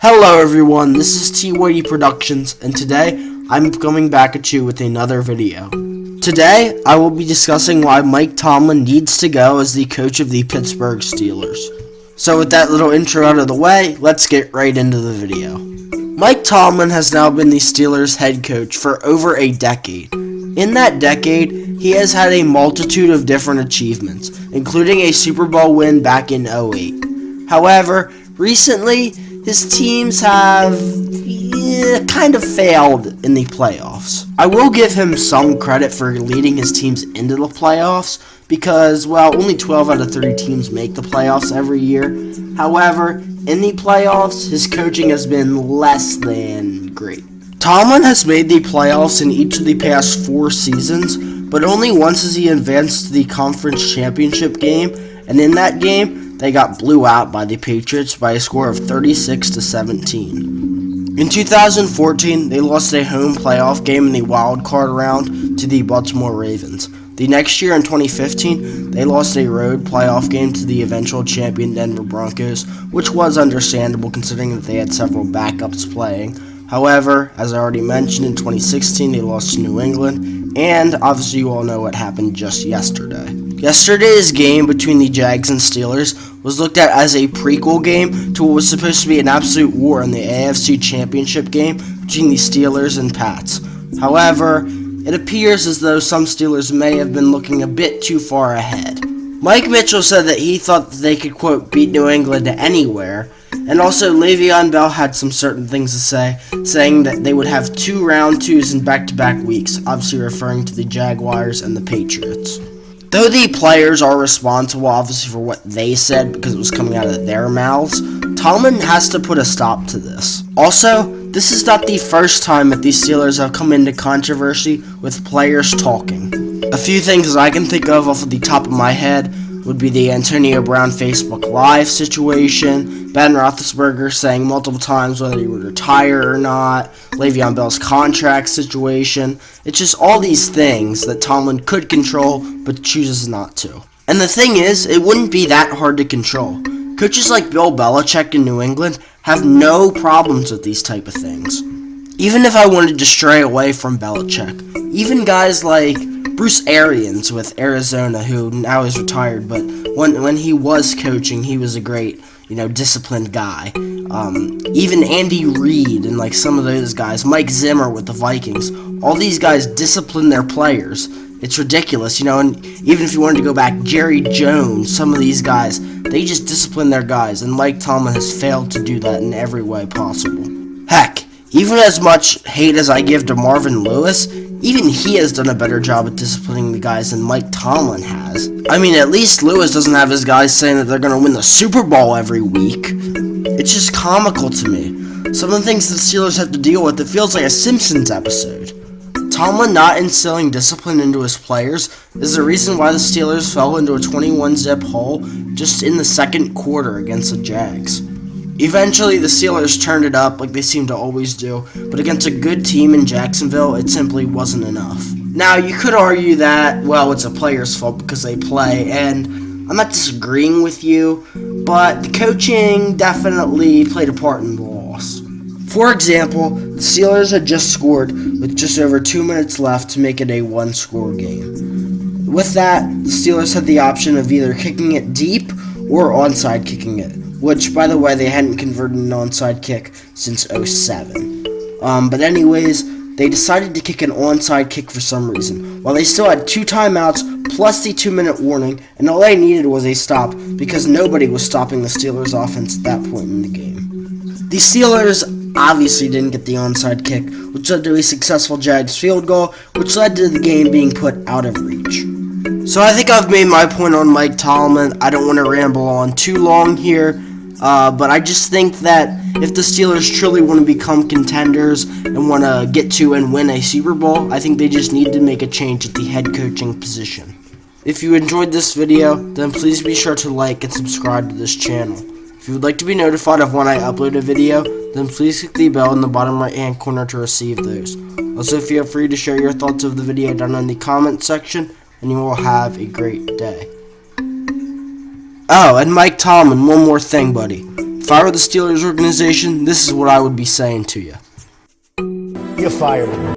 Hello everyone, this is Weity Productions, and today I'm coming back at you with another video. Today, I will be discussing why Mike Tomlin needs to go as the coach of the Pittsburgh Steelers. So with that little intro out of the way, let's get right into the video. Mike Tomlin has now been the Steelers head coach for over a decade. In that decade, he has had a multitude of different achievements, including a Super Bowl win back in 2008. However, recently, his teams have kind of failed in the playoffs. I will give him some credit for leading his teams into the playoffs because, well, only 12 out of 30 teams make the playoffs every year. However, in the playoffs, his coaching has been less than great. Tomlin has made the playoffs in each of the past 4 seasons, but only once has he advanced to the conference championship game, and in that game, they got blew out by the Patriots by a score of 36-17. In 2014, they lost a home playoff game in the wild card round to the Baltimore Ravens. The next year, in 2015, they lost a road playoff game to the eventual champion Denver Broncos, which was understandable considering that they had several backups playing. However, as I already mentioned, in 2016, they lost to New England, and obviously you all know what happened just yesterday. Yesterday's game between the Jags and Steelers was looked at as a prequel game to what was supposed to be an absolute war in the AFC Championship game between the Steelers and Pats. However, it appears as though some Steelers may have been looking a bit too far ahead. Mike Mitchell said that he thought that they could, quote, beat New England anywhere, and also Le'Veon Bell had some certain things to say, saying that they would have 2 round 2s in back-to-back weeks, obviously referring to the Jaguars and the Patriots. Though the players are responsible, obviously, for what they said because it was coming out of their mouths, Tomlin has to put a stop to this. Also, this is not the first time that the Steelers have come into controversy with players talking. A few things that I can think of off the top of my head would be the Antonio Brown Facebook Live situation, Ben Roethlisberger saying multiple times whether he would retire or not, Le'Veon Bell's contract situation. It's just all these things that Tomlin could control but chooses not to. And the thing is, it wouldn't be that hard to control. Coaches like Bill Belichick in New England have no problems with these type of things. Even if I wanted to stray away from Belichick, even guys like Bruce Arians with Arizona, who now is retired, but when he was coaching, he was a great, disciplined guy. Even Andy Reid and some of those guys, Mike Zimmer with the Vikings, all these guys discipline their players. It's ridiculous, and even if you wanted to go back, Jerry Jones, some of these guys, they just discipline their guys, and Mike Tomlin has failed to do that in every way possible. Heck, even as much hate as I give to Marvin Lewis, even he has done a better job at disciplining the guys than Mike Tomlin has. I mean, at least Lewis doesn't have his guys saying that they're going to win the Super Bowl every week. It's just comical to me. Some of the things the Steelers have to deal with, it feels like a Simpsons episode. Tomlin not instilling discipline into his players is the reason why the Steelers fell into a 21-zip hole just in the second quarter against the Jags. Eventually, the Steelers turned it up like they seem to always do, but against a good team in Jacksonville, it simply wasn't enough. Now, you could argue that, well, it's a player's fault because they play, and I'm not disagreeing with you, but the coaching definitely played a part in the loss. For example, the Steelers had just scored with just over 2 minutes left to make it a 1-score game. With that, the Steelers had the option of either kicking it deep or onside kicking it, which, by the way, they hadn't converted an onside kick since 2007. But anyways, they decided to kick an onside kick for some reason, while they still had 2 timeouts plus the 2-minute warning, and all they needed was a stop because nobody was stopping the Steelers' offense at that point in the game. The Steelers obviously didn't get the onside kick, which led to a successful Jags field goal, which led to the game being put out of reach. So I think I've made my point on Mike Tomlin. I don't want to ramble on too long here, but I just think that if the Steelers truly want to become contenders and want to get to and win a Super Bowl, I think they just need to make a change at the head coaching position. If you enjoyed this video, then please be sure to like and subscribe to this channel. If you would like to be notified of when I upload a video, then please click the bell in the bottom right hand corner to receive those. Also, feel free to share your thoughts of the video down in the comment section, and you will have a great day. Oh, and Mike Tomlin, one more thing, buddy. If I were the Steelers organization, this is what I would be saying to you. You're fired.